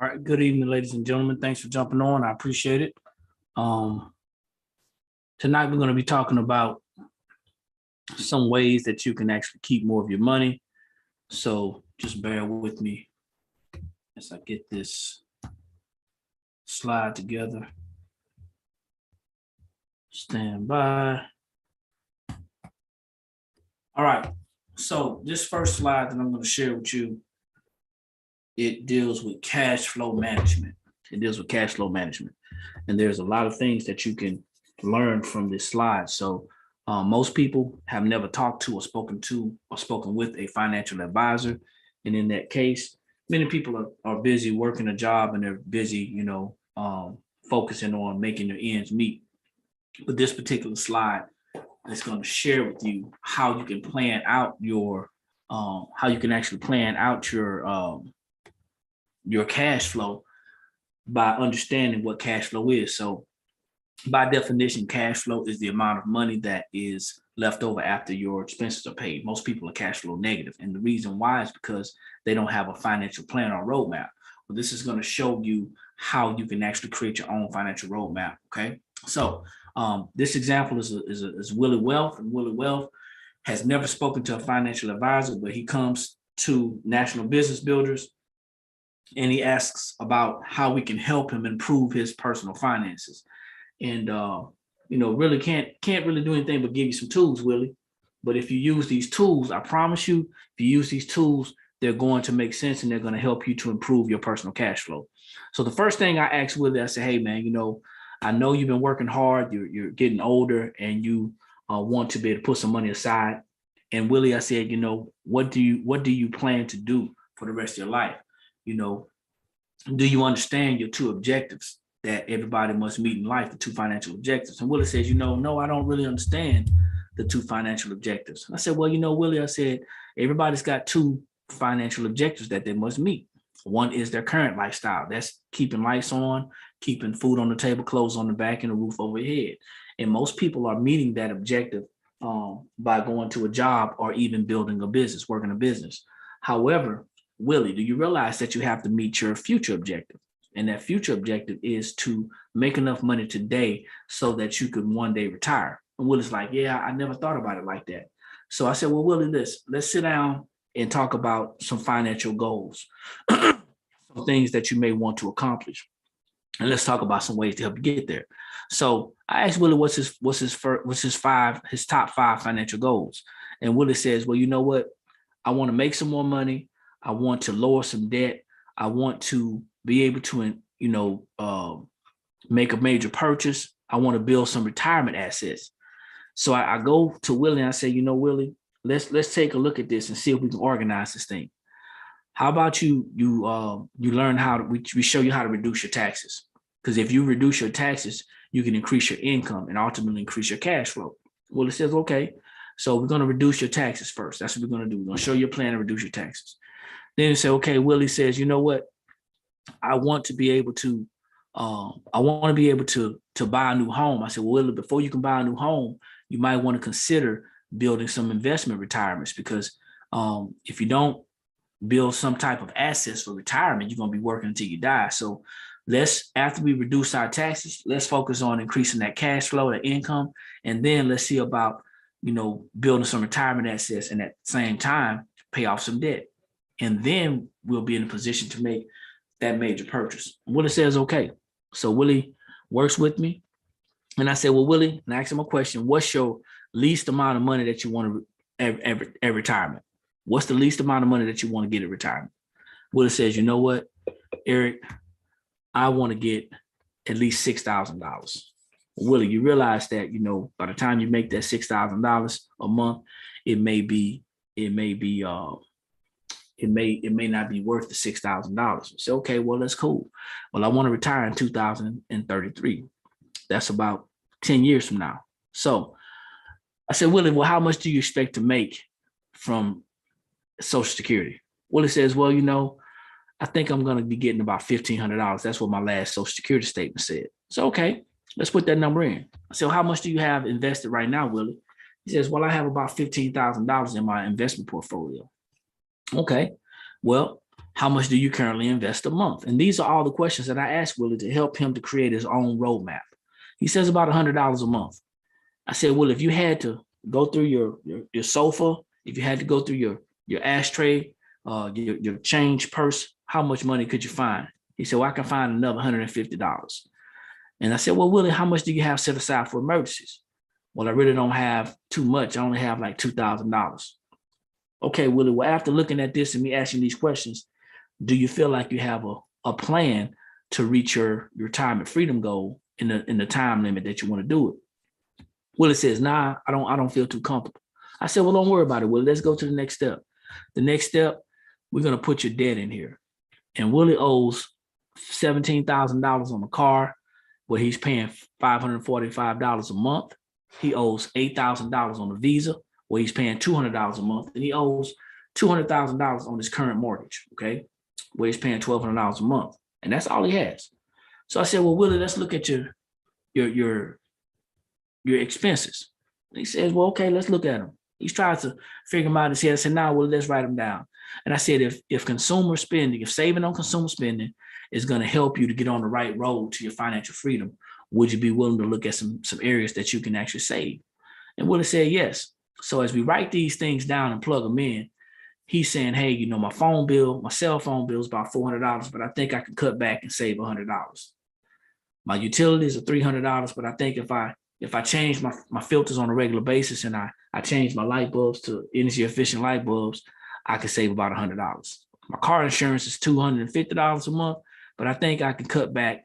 All right, good evening, ladies and gentlemen. Thanks for jumping on. I appreciate it. Um, Tonight we're going to be talking about some ways that you can actually keep more of your money. So just bear with me as I get this slide together. Stand by. All right. So this first slide that I'm going to share with you, it deals with cash flow management. It deals with cash flow management. And there's a lot of things that you can learn from this slide. So most people have never talked to or spoken with a financial advisor. And in that case, many people are busy working a job and they're busy, focusing on making their ends meet. But this particular slide is going to share with you how you can plan out your your cash flow by understanding what cash flow is. So by definition, cash flow is the amount of money that is left over after your expenses are paid. Most people are cash flow negative. And the reason why is because they don't have a financial plan or roadmap. Well, this is going to show you how you can actually create your own financial roadmap. Okay. So this example is Willie Wealth, and Willie Wealth has never spoken to a financial advisor, but he comes to National Business Builders and he asks about how we can help him improve his personal finances. And really can't really do anything but give you some tools, Willie. But if you use these tools, I promise you, if you use these tools, they're going to make sense and they're going to help you to improve your personal cash flow. So the first thing I asked Willie, I said, hey man, I know you've been working hard, you're getting older, and you want to be able to put some money aside. And Willie, I said, what do you plan to do for the rest of your life? Do you understand your two objectives that everybody must meet in life, the two financial objectives? And Willie says, no, I don't really understand the two financial objectives. I said, well, Willie, I said, everybody's got two financial objectives that they must meet. One is their current lifestyle. That's keeping lights on, keeping food on the table, clothes on the back, and a roof over your head. And most people are meeting that objective by going to a job or even building a business, working a business. However, Willie, do you realize that you have to meet your future objective? And that future objective is to make enough money today so that you could one day retire. And Willie's like, yeah, I never thought about it like that. So I said, well, Willie, let's sit down and talk about some financial goals, some things that you may want to accomplish. And let's talk about some ways to help you get there. So I asked Willie, what's his top 5 financial goals? And Willie says, well, you know what? I want to make some more money. I want to lower some debt. I want to be able to, make a major purchase. I want to build some retirement assets. So I go to Willie and I say, Willie, let's take a look at this and see if we can organize this thing. How about you learn we show you how to reduce your taxes? Because if you reduce your taxes, you can increase your income and ultimately increase your cash flow. Willie says, okay, so we're going to reduce your taxes first. That's what we're going to do. We're going to show you a plan to reduce your taxes. Then he said, okay, Willie says, you know what? I want to be able to buy a new home. I said, well, Willie, before you can buy a new home, you might want to consider building some investment retirements, because if you don't build some type of assets for retirement, you're going to be working until you die. So after we reduce our taxes, let's focus on increasing that cash flow, that income, and then let's see about, building some retirement assets, and at the same time, pay off some debt. And then we'll be in a position to make that major purchase. Willie says, okay. So Willie works with me. And I said, well, Willie, and I asked him a question, what's your least amount of money that you want to at retirement? What's the least amount of money that you want to get at retirement? Willie says, you know what, Eric, I want to get at least $6,000. Willie, you realize that, by the time you make that $6,000 a month, it may not be worth the $6,000. So, okay, well, that's cool. Well, I want to retire in 2033. That's about 10 years from now. So I said, Willie, well, how much do you expect to make from Social Security? Willie says, well, I think I'm going to be getting about $1,500. That's what my last Social Security statement said. So, okay, let's put that number in. I said, well, how much do you have invested right now, Willie? He says, well, I have about $15,000 in my investment portfolio. Okay, well, How much do you currently invest a month? And these are all the questions that I asked Willie to help him to create his own roadmap. He says about $100 a month. I said, well, if you had to go through your sofa, if you had to go through your ashtray, your change purse, how much money could you find? He said, well, I can find another $150. And I said, well, Willie, how much do you have set aside for emergencies? Well, I really don't have too much. I only have like $2,000. Okay, Willie, well, after looking at this and me asking these questions, do you feel like you have a plan to reach your retirement freedom goal in the time limit that you want to do it? Willie says, nah, I don't feel too comfortable. I said, well, don't worry about it, Willie. Let's go to the next step. The next step, we're going to put your debt in here. And Willie owes $17,000 on the car, where he's paying $545 a month. He owes $8,000 on the Visa, where he's paying $200 a month. And he owes $200,000 on his current mortgage, okay, where he's paying $1,200 a month. And that's all he has. So I said, well, Willie, let's look at your expenses. And he says, well, okay, let's look at them. He's trying to figure them out in his head. I said, nah, well, let's write them down. And I said, if consumer spending, if saving on consumer spending is going to help you to get on the right road to your financial freedom, would you be willing to look at some areas that you can actually save? And Willie said, yes. So as we write these things down and plug them in, he's saying, hey, you know, my cell phone bill is about $400, but I think I can cut back and save $100. My utilities are $300, but I think if I change my filters on a regular basis and I change my light bulbs to energy efficient light bulbs, I could save about $100. My car insurance is $250 a month, but I think I can cut back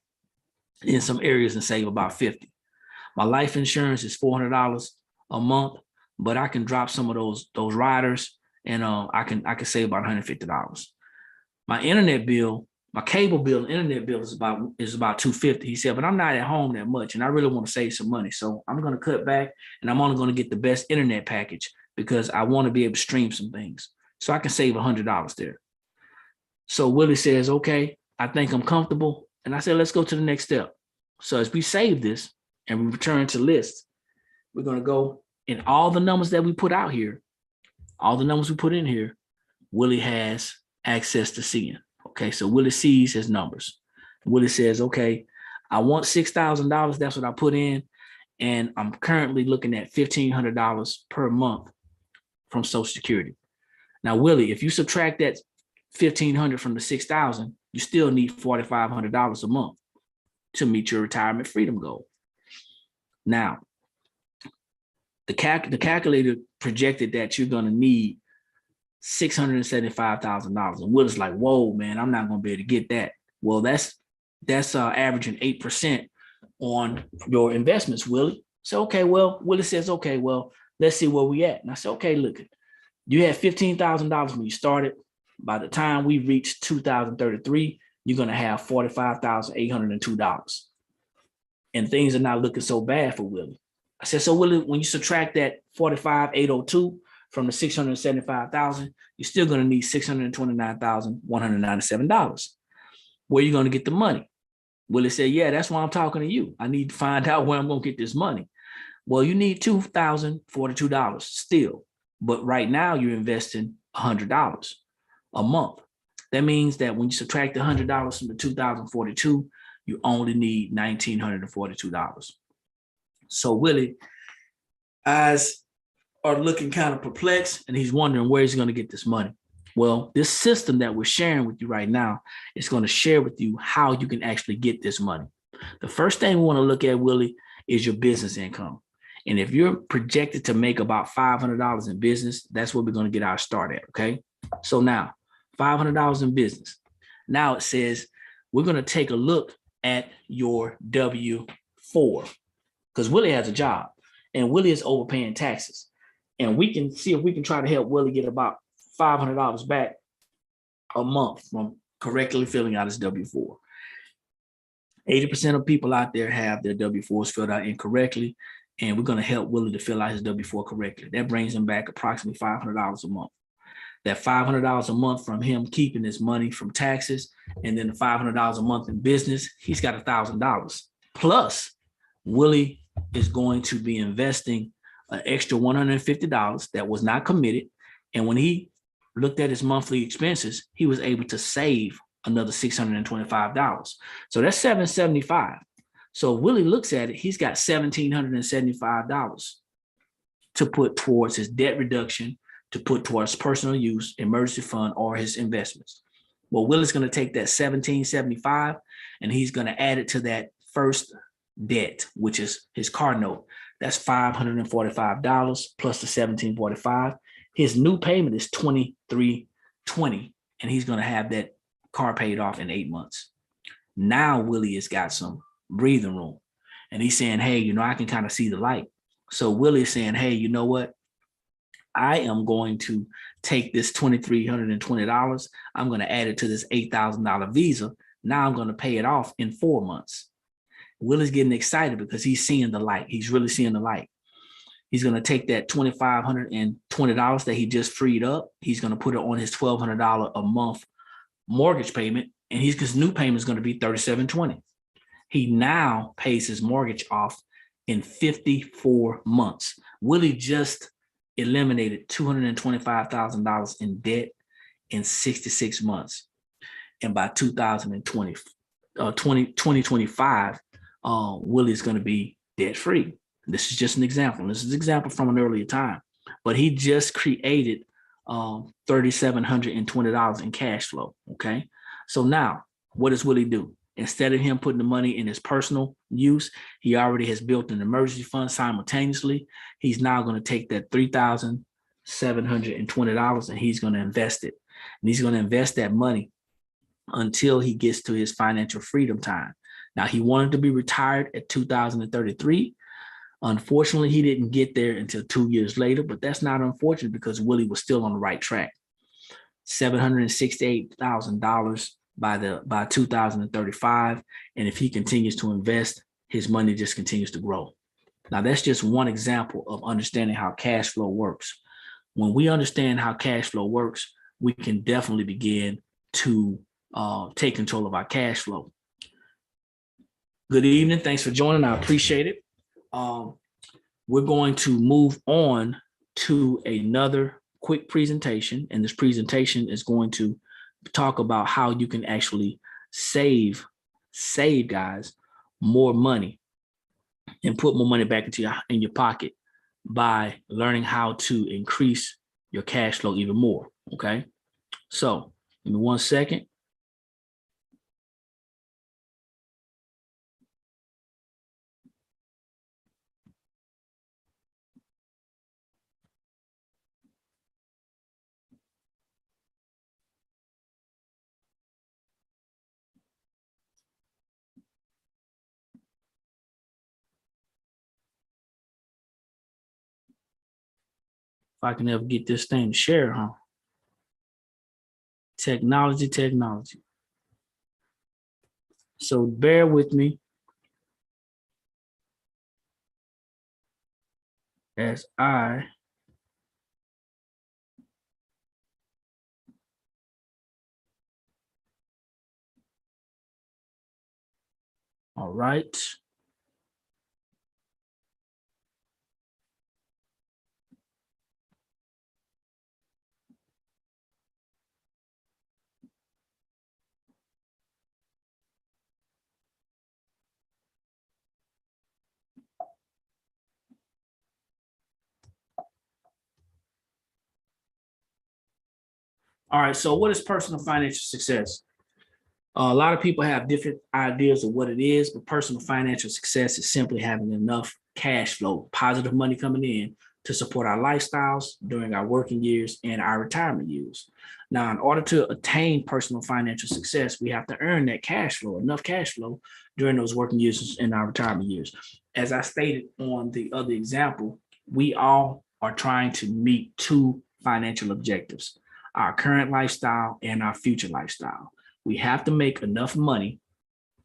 in some areas and save about $50. My life insurance is $400 a month, but I can drop some of those riders and I can save about $150. My internet bill, my cable bill, internet bill is about $250. He said, but I'm not at home that much, and I really want to save some money, so I'm going to cut back, and I'm only going to get the best internet package because I want to be able to stream some things, so I can save $100 there. So Willie says, okay, I think I'm comfortable, and I said, let's go to the next step. So as we save this and we return to list, we're going to go in all the numbers that we put out here, all the numbers we put in here, Willie has access to seeing. Okay, so Willie sees his numbers. Willie says, okay, I want $6,000. That's what I put in. And I'm currently looking at $1,500 per month from Social Security. Now, Willie, if you subtract that $1,500 from the $6,000, you still need $4,500 a month to meet your retirement freedom goal. Now, the calculator projected that you're going to need $675,000. And Willie's like, whoa, man, I'm not going to be able to get that. Well, that's averaging 8% on your investments, Willie. So, okay, well, Willie says, okay, well, let's see where we at. And I said, okay, look, you had $15,000 when you started. By the time we reach 2033, you're going to have $45,802. And things are not looking so bad for Willie. I said, so Willie, when you subtract that $45,802 from the $675,000, you're still going to need $629,197. Where are you going to get the money? Willie said, yeah, that's why I'm talking to you. I need to find out where I'm going to get this money. Well, you need $2,042 still, but right now you're investing $100 a month. That means that when you subtract the $100 from the $2,042, you only need $1,942. So Willie eyes are looking kind of perplexed, and he's wondering where he's going to get this money. Well, this system that we're sharing with you right now is going to share with you how you can actually get this money. The first thing we want to look at, Willie, is your business income. And if you're projected to make about $500 in business, that's where we're going to get our start at, okay? So now, $500 in business. Now it says we're going to take a look at your W-4 because Willie has a job and Willie is overpaying taxes. And we can see if we can try to help Willie get about $500 back a month from correctly filling out his W-4. 80% of people out there have their W-4s filled out incorrectly, and we're going to help Willie to fill out his W-4 correctly. That brings him back approximately $500 a month. That $500 a month from him keeping his money from taxes, and then the $500 a month in business, he's got $1,000. Plus, Willie is going to be investing an extra $150 that was not committed. And when he looked at his monthly expenses, he was able to save another $625. So that's $775. So Willie looks at it, he's got $1,775 to put towards his debt reduction, to put towards personal use, emergency fund, or his investments. Well, Willie's going to take that $1,775 and he's going to add it to that first debt, which is his car note. That's $545 plus the $1,745. His new payment is $2,320, and he's going to have that car paid off in 8 months. Now Willie has got some breathing room, and he's saying, hey, I can kind of see the light. So Willie is saying, hey, you know what? I am going to take this $2,320. I'm going to add it to this $8,000 Visa. Now I'm going to pay it off in 4 months. Willie's getting excited because he's seeing the light. He's really seeing the light. He's going to take that $2,520 that he just freed up. He's going to put it on his $1,200 a month mortgage payment, and his new payment is going to be $3,720. He now pays his mortgage off in 54 months. Willie just eliminated $225,000 in debt in 66 months. And by 2025, Willie's going to be debt free. This is just an example. This is an example from an earlier time, but he just created $3,720 in cash flow. Okay. So now what does Willie do? Instead of him putting the money in his personal use, he already has built an emergency fund simultaneously. He's now going to take that $3,720 and he's going to invest it. And he's going to invest that money until he gets to his financial freedom time. Now, he wanted to be retired at 2033. Unfortunately, he didn't get there until 2 years later, but that's not unfortunate because Willie was still on the right track. $768,000 by 2035. And if he continues to invest, his money just continues to grow. Now, that's just one example of understanding how cash flow works. When we understand how cash flow works, we can definitely begin to take control of our cash flow. Good evening. Thanks for joining. I appreciate it. We're going to move on to another quick presentation, and this presentation is going to talk about how you can actually save guys more money and put more money back into your pocket by learning how to increase your cash flow even more. Okay, so give me 1 second. If I can ever get this thing to share, huh? Technology. So bear with me as I all right. All right, so what is personal financial success? A lot of people have different ideas of what it is, but personal financial success is simply having enough cash flow, positive money coming in to support our lifestyles during our working years and our retirement years. Now, in order to attain personal financial success, we have to earn that cash flow, enough cash flow during those working years and our retirement years. As I stated on the other example, we all are trying to meet two financial objectives: our current lifestyle and our future lifestyle. We have to make enough money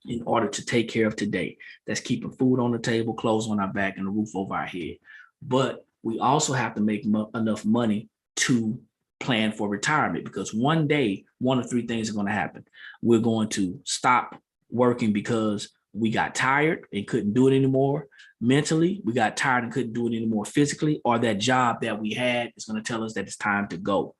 in order to take care of today. That's keeping food on the table, clothes on our back, and a roof over our head. But we also have to make enough money to plan for retirement, because one day, one of three things are going to happen. We're going to stop working because we got tired and couldn't do it anymore. Mentally, we got tired and couldn't do it anymore physically, or that job that we had is going to tell us that it's time to go.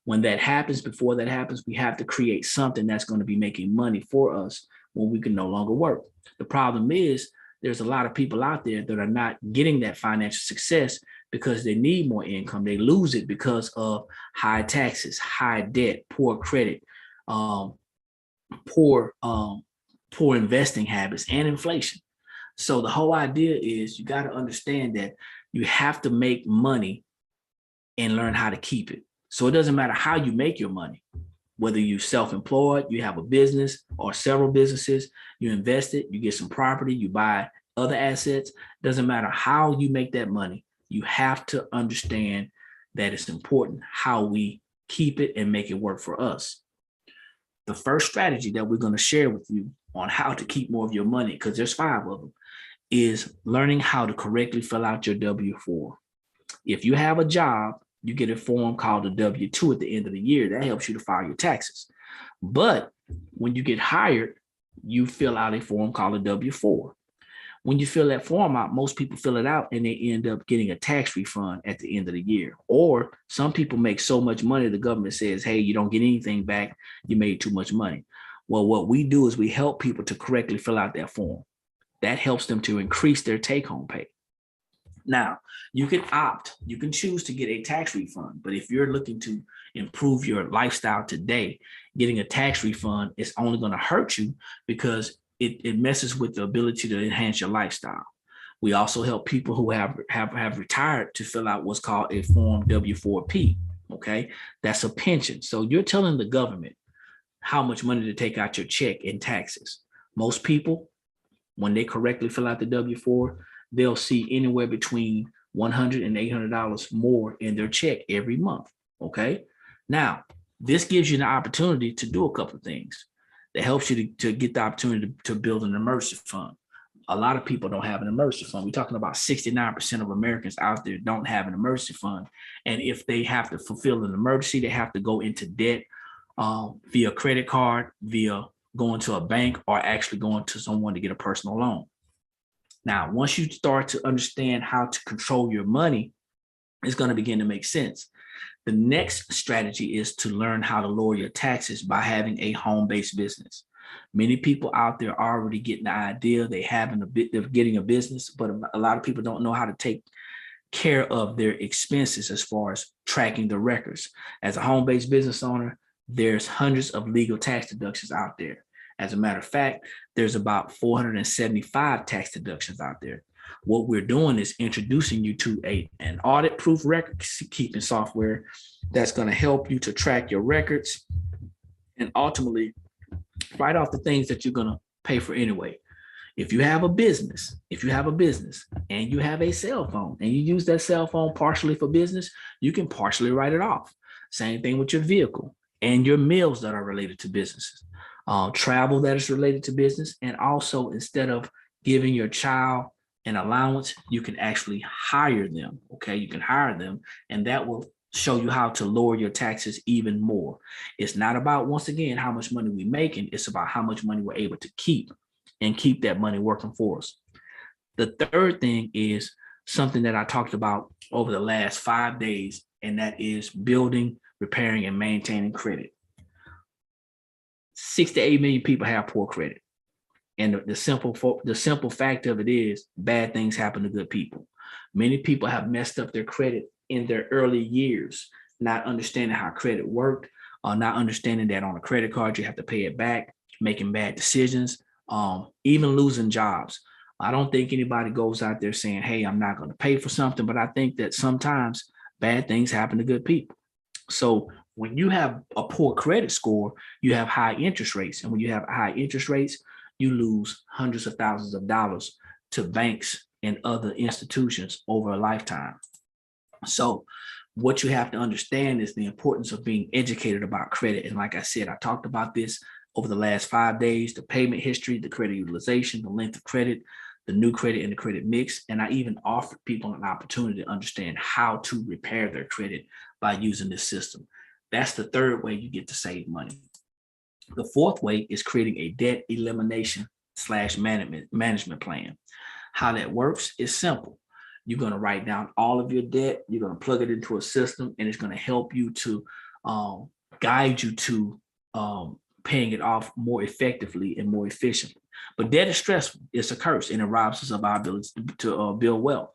When that happens, before that happens, we have to create something that's going to be making money for us when we can no longer work. The problem is there's a lot of people out there that are not getting that financial success because they need more income. They lose it because of high taxes, high debt, poor credit, um, poor poor investing habits, and inflation. So the whole idea is you got to understand that you have to make money and learn how to keep it. So it doesn't matter how you make your money, whether you're self-employed, you have a business or several businesses, you invest it, you get some property, you buy other assets. Doesn't matter how you make that money. You have to understand that it's important how we keep it and make it work for us. The first strategy that we're going to share with you on how to keep more of your money, because there's 5 of them, is learning how to correctly fill out your W-4. If you have a job, you get a form called a W-2 at the end of the year. That helps you to file your taxes. But when you get hired, you fill out a form called a W-4. When you fill that form out, most people fill it out and they end up getting a tax refund at the end of the year. Or some people make so much money, the government says, hey, you don't get anything back. You made too much money. Well, what we do is we help people to correctly fill out that form. That helps them to increase their take-home pay. Now, you can choose to get a tax refund, but if you're looking to improve your lifestyle today, getting a tax refund is only going to hurt you because it messes with the ability to enhance your lifestyle. We also help people who have retired to fill out what's called a Form W-4P. Okay, that's a pension. So you're telling the government how much money to take out your check in taxes. Most people, when they correctly fill out the W-4, they'll see anywhere between $100 and $800 more in their check every month. Okay. Now, this gives you the opportunity to do a couple of things that helps you to get the opportunity to build an emergency fund. A lot of people don't have an emergency fund. We're talking about 69% of Americans out there don't have an emergency fund. And if they have to fulfill an emergency, they have to go into debt via credit card, via going to a bank, or actually going to someone to get a personal loan. Now, once you start to understand how to control your money, it's going to begin to make sense. The next strategy is to learn how to lower your taxes by having a home-based business. Many people out there are already getting the idea they're getting a business, but a lot of people don't know how to take care of their expenses as far as tracking the records. As a home-based business owner, there's hundreds of legal tax deductions out there. As a matter of fact, there's about 475 tax deductions out there. What we're doing is introducing you to an audit-proof record-keeping software that's going to help you to track your records and ultimately write off the things that you're going to pay for anyway. If you have a business and you have a cell phone and you use that cell phone partially for business, you can partially write it off. Same thing with your vehicle and your meals that are related to businesses. Travel that is related to business. And also, instead of giving your child an allowance, you can actually hire them. Okay, you can hire them, and that will show you how to lower your taxes even more. It's not about, once again, how much money we're making. It's about how much money we're able to keep and keep that money working for us. The third thing is something that I talked about over the last 5 days, and that is building, repairing, and maintaining credit. 6 to 8 million people have poor credit. And the simple fact of it is bad things happen to good people. Many people have messed up their credit in their early years, not understanding how credit worked, not understanding that on a credit card, you have to pay it back, making bad decisions, even losing jobs. I don't think anybody goes out there saying, hey, I'm not going to pay for something, but I think that sometimes bad things happen to good people. So when you have a poor credit score, you have high interest rates. And when you have high interest rates, you lose hundreds of thousands of dollars to banks and other institutions over a lifetime. So what you have to understand is the importance of being educated about credit. And like I said, I talked about this over the last 5 days, the payment history, the credit utilization, the length of credit, the new credit and the credit mix. And I even offered people an opportunity to understand how to repair their credit by using this system. That's the third way you get to save money. The fourth way is creating a debt elimination / management plan. How that works is simple. You're going to write down all of your debt. You're going to plug it into a system, and it's going to help you to guide you to paying it off more effectively and more efficiently. But debt is stressful. It's a curse, and it robs us of our ability to build wealth.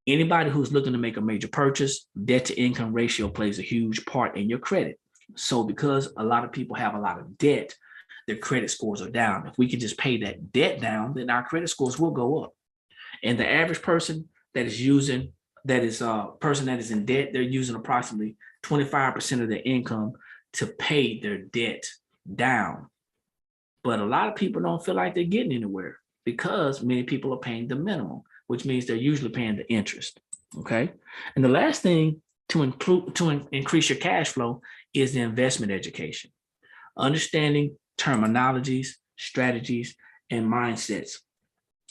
Anybody who's looking to make a major purchase, debt to income ratio plays a huge part in your credit. So because a lot of people have a lot of debt, their credit scores are down. If we can just pay that debt down, then our credit scores will go up. And the average person that is using, that is a person that is in debt, they're using approximately 25% of their income to pay their debt down. But a lot of people don't feel like they're getting anywhere because many people are paying the minimum, which means they're usually paying the interest. Okay. And the last thing to increase your cash flow is the investment education, understanding terminologies, strategies, and mindsets.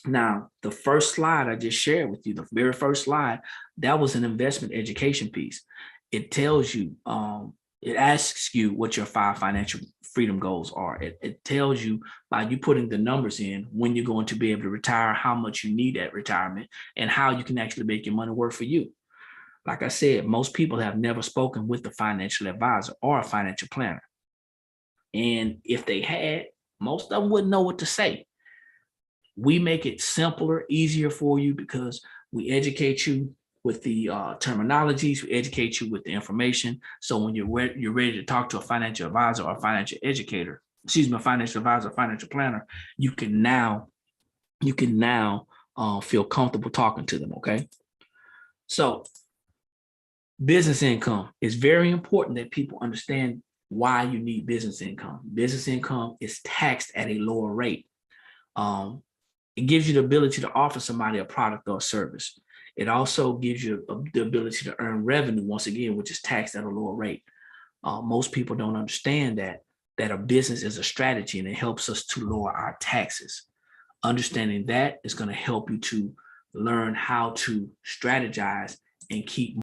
Now, the first slide I just shared with you, the very first slide, that was an investment education piece. It tells you, it asks you what your 5 financial freedom goals are. It tells you by you putting the numbers in when you're going to be able to retire, how much you need at retirement, and how you can actually make your money work for you. Like I said, most people have never spoken with a financial advisor or a financial planner. And if they had, most of them wouldn't know what to say. We make it simpler, easier for you because we educate you with the terminologies, we educate you with the information. So when you're ready to talk to a financial advisor or a financial educator, a financial advisor, or financial planner, you can now feel comfortable talking to them. Okay. So business income is very important that people understand why you need business income. Business income is taxed at a lower rate. It gives you the ability to offer somebody a product or a service. It also gives you the ability to earn revenue, once again, which is taxed at a lower rate. Most people don't understand that a business is a strategy and it helps us to lower our taxes. Understanding that is going to help you to learn how to strategize and keep